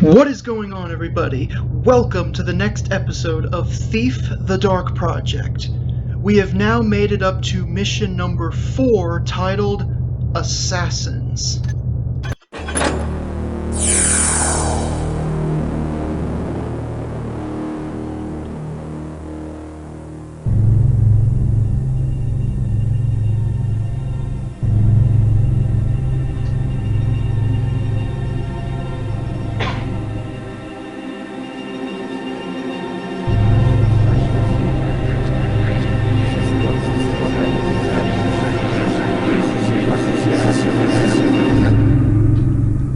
What is going on, everybody? Welcome to the next episode of Thief the Dark Project. We have now made it up to mission number 4, titled Assassins.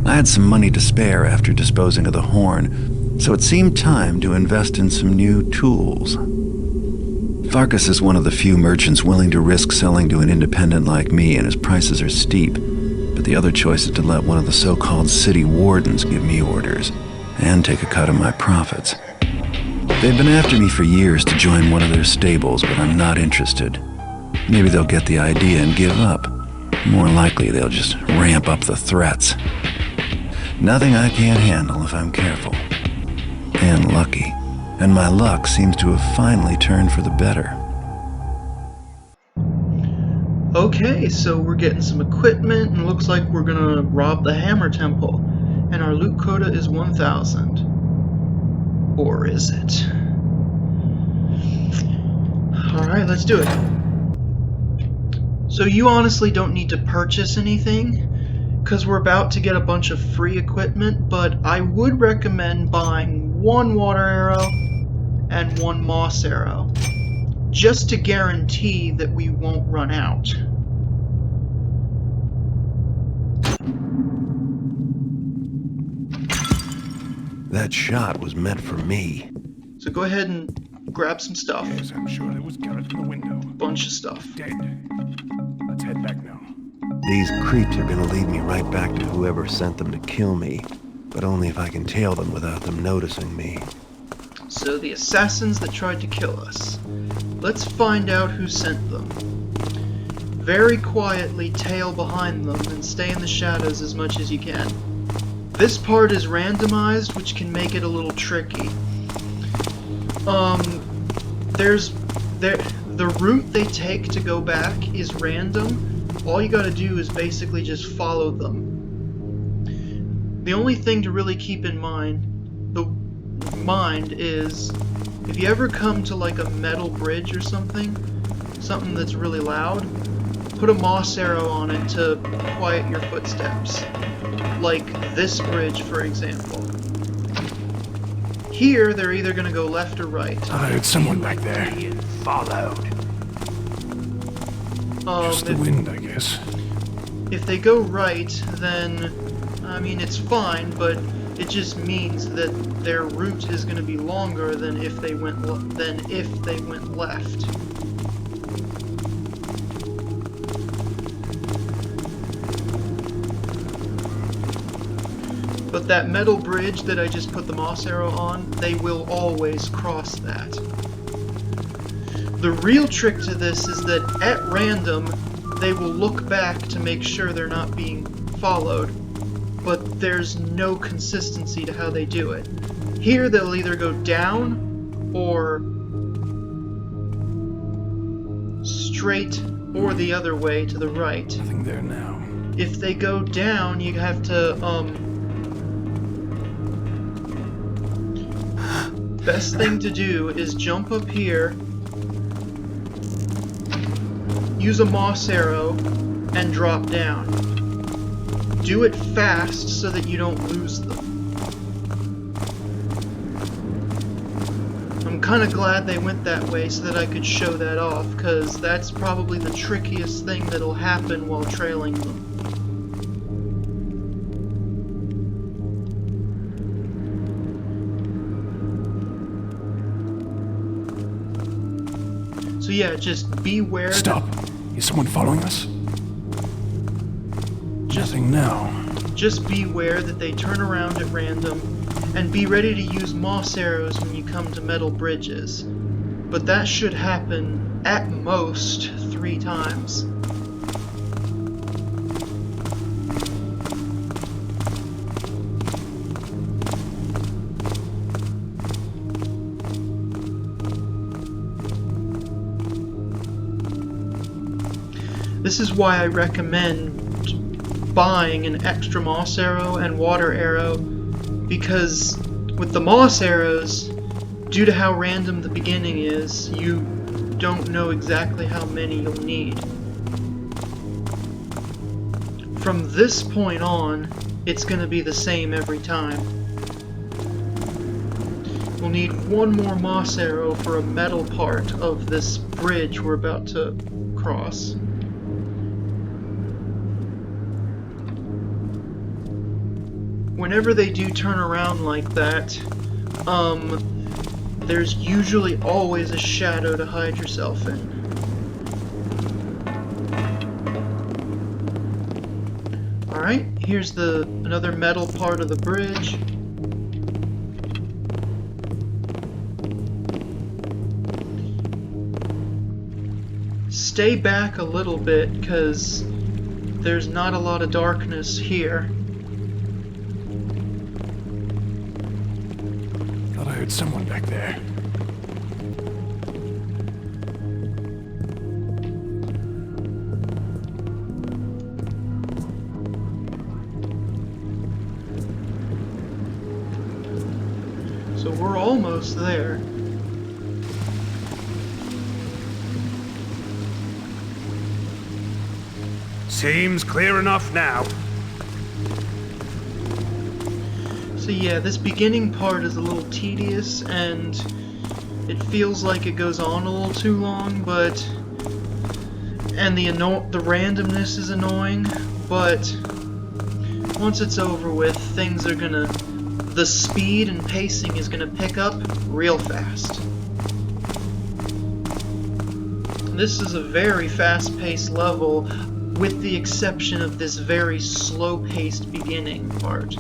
I had some money to spare after disposing of the horn, so it seemed time to invest in some new tools. Farkas is one of the few merchants willing to risk selling to an independent like me, and his prices are steep. But the other choice is to let one of the so-called city wardens give me orders, and take a cut of my profits. They've been after me for years to join one of their stables, but I'm not interested. Maybe they'll get the idea and give up. More likely, they'll just ramp up the threats. Nothing I can't handle if I'm careful. And lucky. And my luck seems to have finally turned for the better. Okay, so we're getting some equipment, and looks like we're gonna rob the Hammer Temple. And our loot quota is 1,000. Or is it? Alright, let's do it. So you honestly don't need to purchase anything, because we're about to get a bunch of free equipment, but I would recommend buying 1 water arrow and 1 moss arrow, just to guarantee that we won't run out. That shot was meant for me. So go ahead and grab some stuff. Yes, I'm sure there was Garrett in the window. Bunch of stuff. Dead. Let's head back now. These creeps are gonna lead me right back to whoever sent them to kill me, but only if I can tail them without them noticing me. So the assassins that tried to kill us. Let's find out who sent them. Very quietly tail behind them and stay in the shadows as much as you can. This part is randomized, which can make it a little tricky. The route they take to go back is random. All you gotta do is basically just follow them. The only thing to really keep in mind is if you ever come to like a metal bridge or something that's really loud, put a moss arrow on it to quiet your footsteps. Like this bridge, for example. Here, they're either gonna go left or right. I heard someone back there. Followed. Just the wind, I guess. If they go right, then, I mean, it's fine, but it just means that their route is going to be longer than if they went left. But that metal bridge that I just put the moss arrow on, they will always cross that. The real trick to this is that at random, they will look back to make sure they're not being followed, but there's no consistency to how they do it. Here, they'll either go down or straight or the other way to the right. Nothing there now. If they go down, you have to, best thing to do is jump up here, use a moss arrow, and drop down. Do it fast so that you don't lose them. I'm kinda glad they went that way so that I could show that off, because that's probably the trickiest thing that'll happen while trailing them. So yeah, just beware. Stop. Is someone following us? Nothing now. Just beware that they turn around at random, and be ready to use moss arrows when you come to metal bridges. But that should happen at most 3 times. This is why I recommend buying an extra moss arrow and water arrow, because with the moss arrows, due to how random the beginning is, you don't know exactly how many you'll need. From this point on, it's going to be the same every time. We'll need one more moss arrow for a metal part of this bridge we're about to cross. Whenever they do turn around like that, there's usually always a shadow to hide yourself in. Alright, here's another metal part of the bridge. Stay back a little bit, because there's not a lot of darkness here. Thought I heard someone back there. So we're almost there. Seems clear enough now. So yeah, this beginning part is a little tedious, and it feels like it goes on a little too long, but... and the randomness is annoying, but once it's over with, things are gonna... the speed and pacing is gonna pick up real fast. This is a very fast-paced level, with the exception of this very slow-paced beginning part.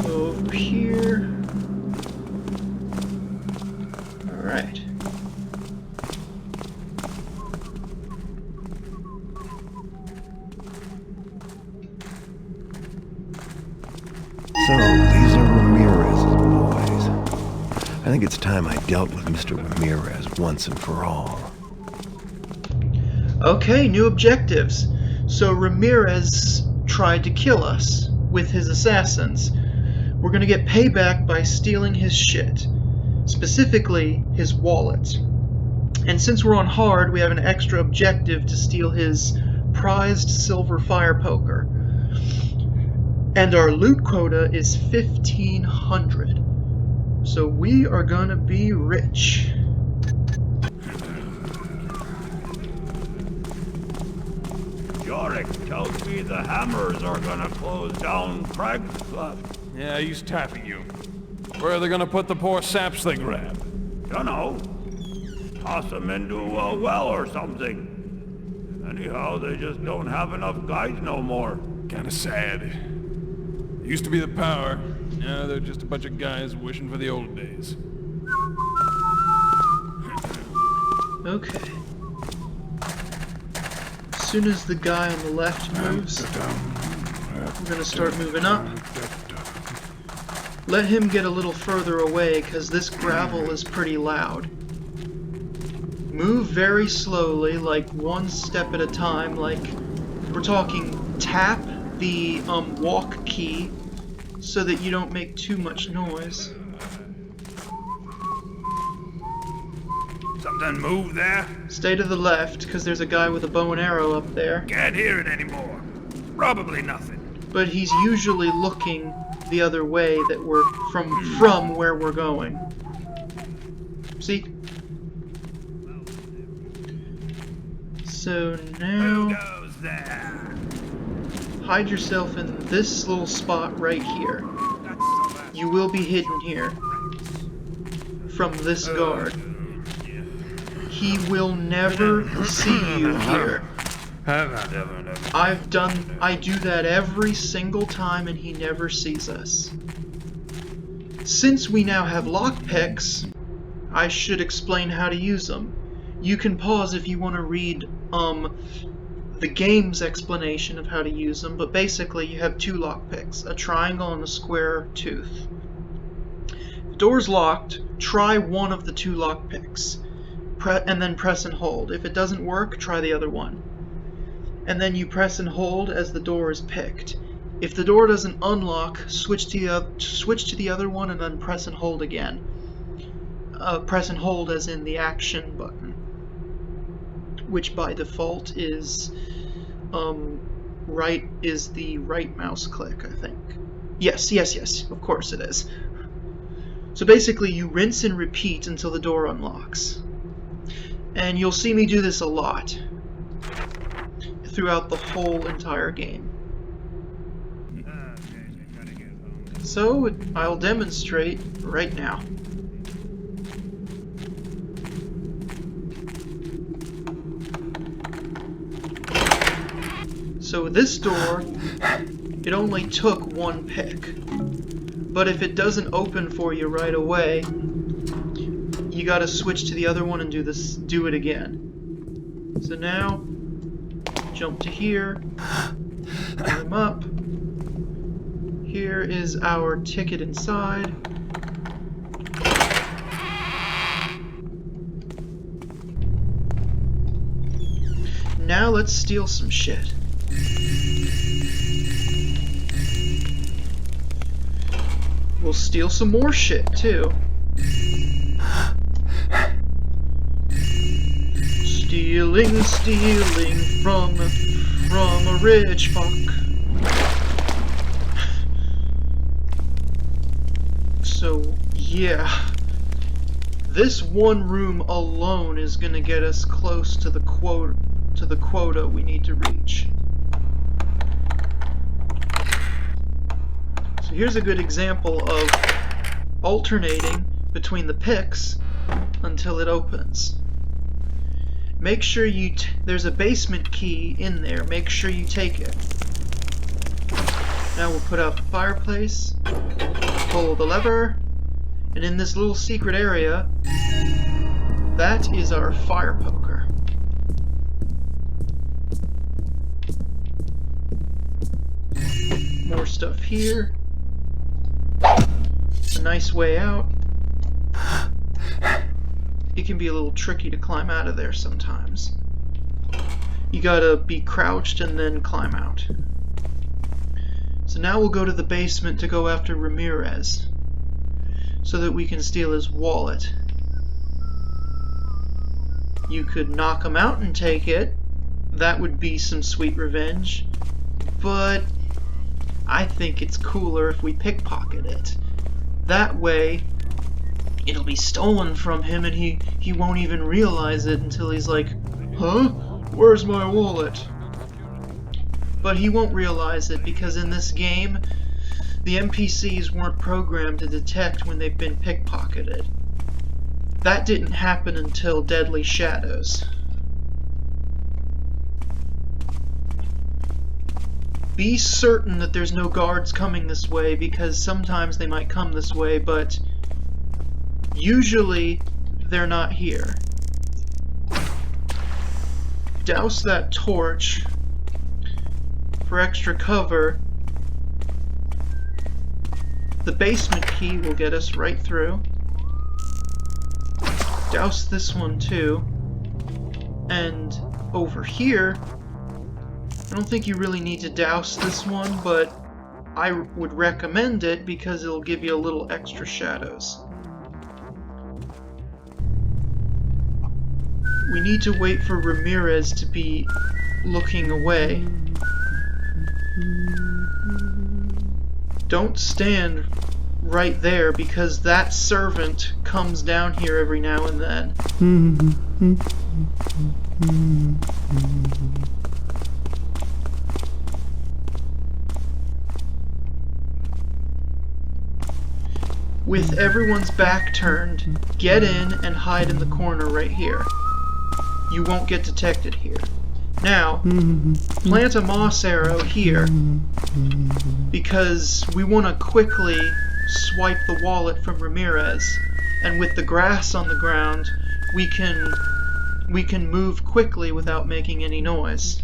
So up here... Alright. So, these are Ramirez's boys. I think it's time I dealt with Mr. Ramirez once and for all. Okay, new objectives. So Ramirez tried to kill us with his assassins. We're gonna get payback by stealing his shit. Specifically, his wallet. And since we're on hard, we have an extra objective to steal his prized silver fire poker. And our loot quota is 1,500. So we are gonna be rich. Yorick tells me the hammers are gonna close down Craig's left. Yeah, he's tapping you. Where are they gonna put the poor saps they grab? Dunno. Toss them into a well or something. Anyhow, they just don't have enough guys no more. Kinda sad. Used to be the power. Now they're just a bunch of guys wishing for the old days. Okay. As soon as the guy on the left moves, we're gonna start moving up. Let him get a little further away, because this gravel is pretty loud. Move very slowly, like one step at a time, like we're talking tap the walk key so that you don't make too much noise. Something move there? Stay to the left, because there's a guy with a bow and arrow up there. Can't hear it anymore. Probably nothing. But he's usually looking the other way that we're from where we're going. See? So now Who goes there? hide yourself in this little spot right here. You will be hidden here from this guard. He will never see you here. I do that every single time and he never sees us. Since we now have lockpicks, I should explain how to use them. You can pause if you want to read the game's explanation of how to use them, but basically you have two lockpicks, a triangle and a square tooth. If the door's locked, try one of the two lockpicks, and then press and hold. If it doesn't work, try the other one. And then you press and hold as the door is picked. If the door doesn't unlock, switch to the other one and then press and hold again. Press and hold as in the action button, which by default is the right mouse click, I think. Yes, of course it is. So basically you rinse and repeat until the door unlocks. And you'll see me do this a lot throughout the whole entire game. So I'll demonstrate right now. So this door, it only took one pick. But if it doesn't open for you right away, you gotta switch to the other one and do it again. So now, jump to here, climb up. Here is our ticket inside. Now let's steal some shit. We'll steal some more shit too. Stealing from a rich fuck. So yeah, this one room alone is gonna get us close to the quota we need to reach. So here's a good example of alternating between the picks until it opens. Make sure there's a basement key in there. Make sure you take it. Now we'll put out the fireplace, pull the lever, and in this little secret area, that is our fire poker. More stuff here. A nice way out. It can be a little tricky to climb out of there sometimes. You gotta be crouched and then climb out. So now we'll go to the basement to go after Ramirez, so that we can steal his wallet. You could knock him out and take it. That would be some sweet revenge. But I think it's cooler if we pickpocket it. That way, it'll be stolen from him and he won't even realize it until he's like, huh? Where's my wallet? But he won't realize it because in this game, the NPCs weren't programmed to detect when they've been pickpocketed. That didn't happen until Deadly Shadows. Be certain that there's no guards coming this way because sometimes they might come this way, but usually they're not here. Douse that torch for extra cover. The basement key will get us right through. Douse this one too. And over here, I don't think you really need to douse this one, but I would recommend it because it'll give you a little extra shadows. We need to wait for Ramirez to be looking away. Don't stand right there because that servant comes down here every now and then. With everyone's back turned, get in and hide in the corner right here. You won't get detected here. Now, plant a moss arrow here, because we want to quickly swipe the wallet from Ramirez, and with the grass on the ground, we can move quickly without making any noise.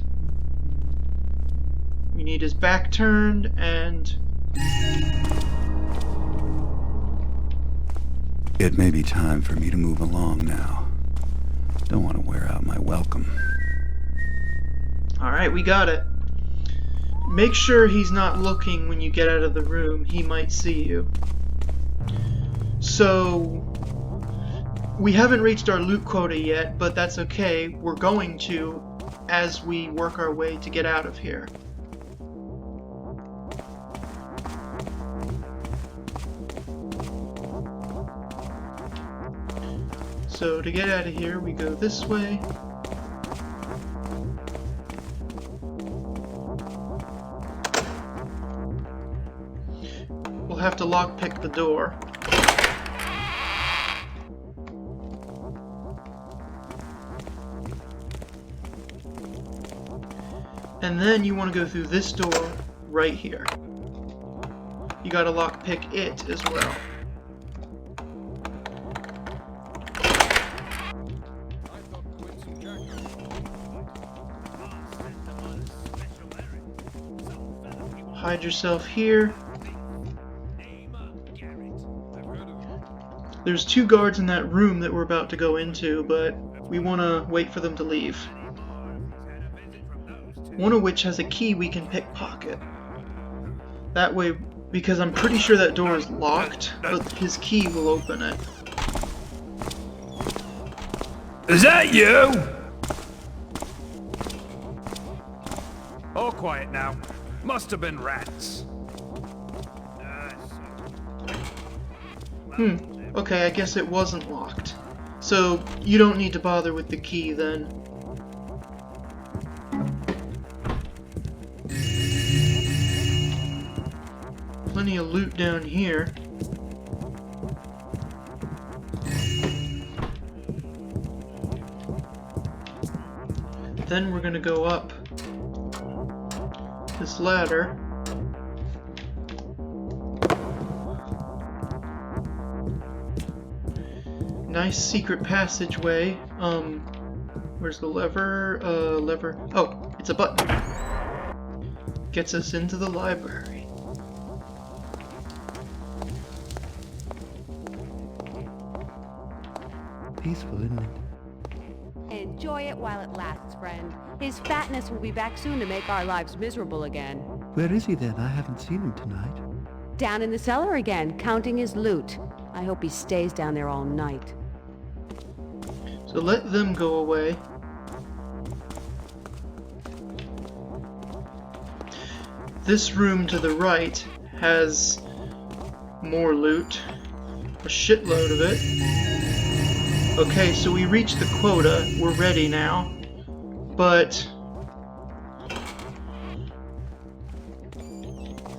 need his back turned, and It may be time for me to move along now. Don't want to wear out my welcome. alright, we got it. Make sure he's not looking when you get out of the room. He might see you. So, we haven't reached our loot quota yet, but that's okay. We're going to as we work our way to get out of here. So to get out of here, we go this way. We'll have to lockpick the door. And then you want to go through this door right here. You gotta lockpick it as well. Hide yourself here. There's 2 guards in that room that we're about to go into, but we want to wait for them to leave. One of which has a key we can pickpocket. That way, because I'm pretty sure that door is locked, but his key will open it. Is that you? All quiet now. Must have been rats. Okay, I guess it wasn't locked. So, you don't need to bother with the key then. Plenty of loot down here. Then we're gonna go up this ladder. Nice secret passageway. Where's the lever? Lever. Oh, it's a button. Gets us into the library. Peaceful, isn't it? Enjoy it while it lasts, friend. His fatness will be back soon to make our lives miserable again. Where is he then? I haven't seen him tonight. Down in the cellar again, counting his loot. I hope he stays down there all night. So let them go away. This room to the right has more loot. A shitload of it. Okay, so we reached the quota. We're ready now. But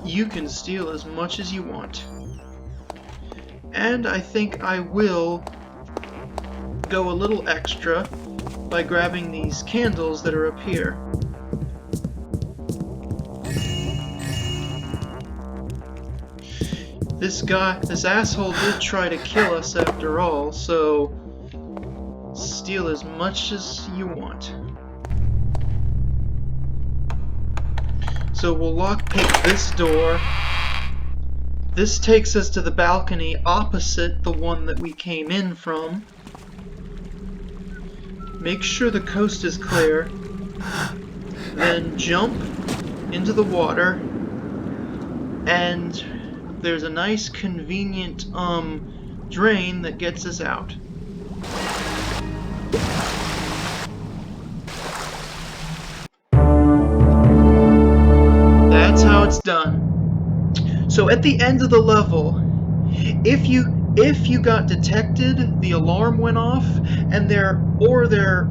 you can steal as much as you want. And I think I will go a little extra by grabbing these candles that are up here. This asshole did try to kill us after all, so steal as much as you want. So we'll lockpick this door. This takes us to the balcony opposite the one that we came in from. Make sure the coast is clear. Then jump into the water. And there's a nice convenient drain that gets us out. That's how it's done. So at the end of the level, if you got detected, the alarm went off, and they're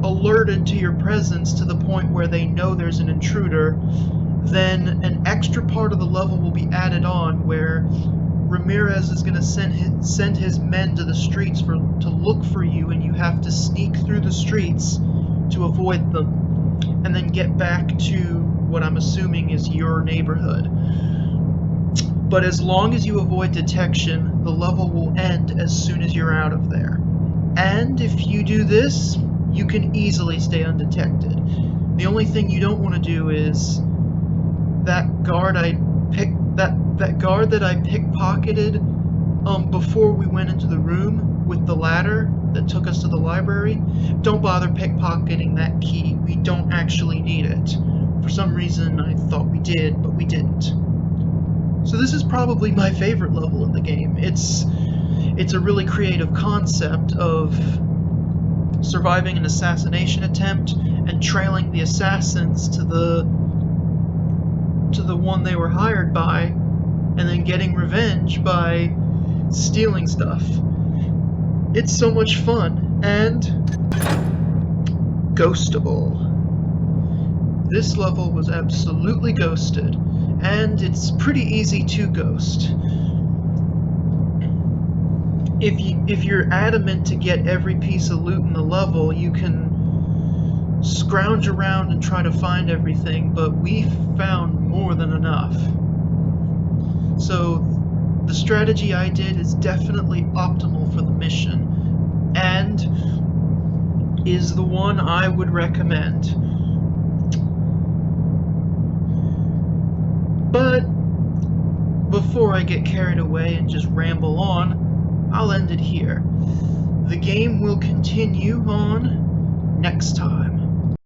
alerted to your presence to the point where they know there's an intruder, then an extra part of the level will be added on where Ramirez is going to send his men to the streets to look for you, and you have to sneak through the streets to avoid them, and then get back to what I'm assuming is your neighborhood. But as long as you avoid detection, the level will end as soon as you're out of there. And if you do this, you can easily stay undetected. The only thing you don't want to do is that guard that guard that I pickpocketed before we went into the room with the ladder that took us to the library, don't bother pickpocketing that key. We don't actually need it. For some reason I thought we did, but we didn't. So this is probably my favorite level in the game. It's a really creative concept of surviving an assassination attempt and trailing the assassins to the one they were hired by, and then getting revenge by stealing stuff. It's so much fun and ghostable. This level was absolutely ghosted, and it's pretty easy to ghost. If you're adamant to get every piece of loot in the level, you can scrounge around and try to find everything, but we found more than enough. So the strategy I did is definitely optimal for the mission, and is the one I would recommend. But before I get carried away and just ramble on, I'll end it here. The game will continue on next time.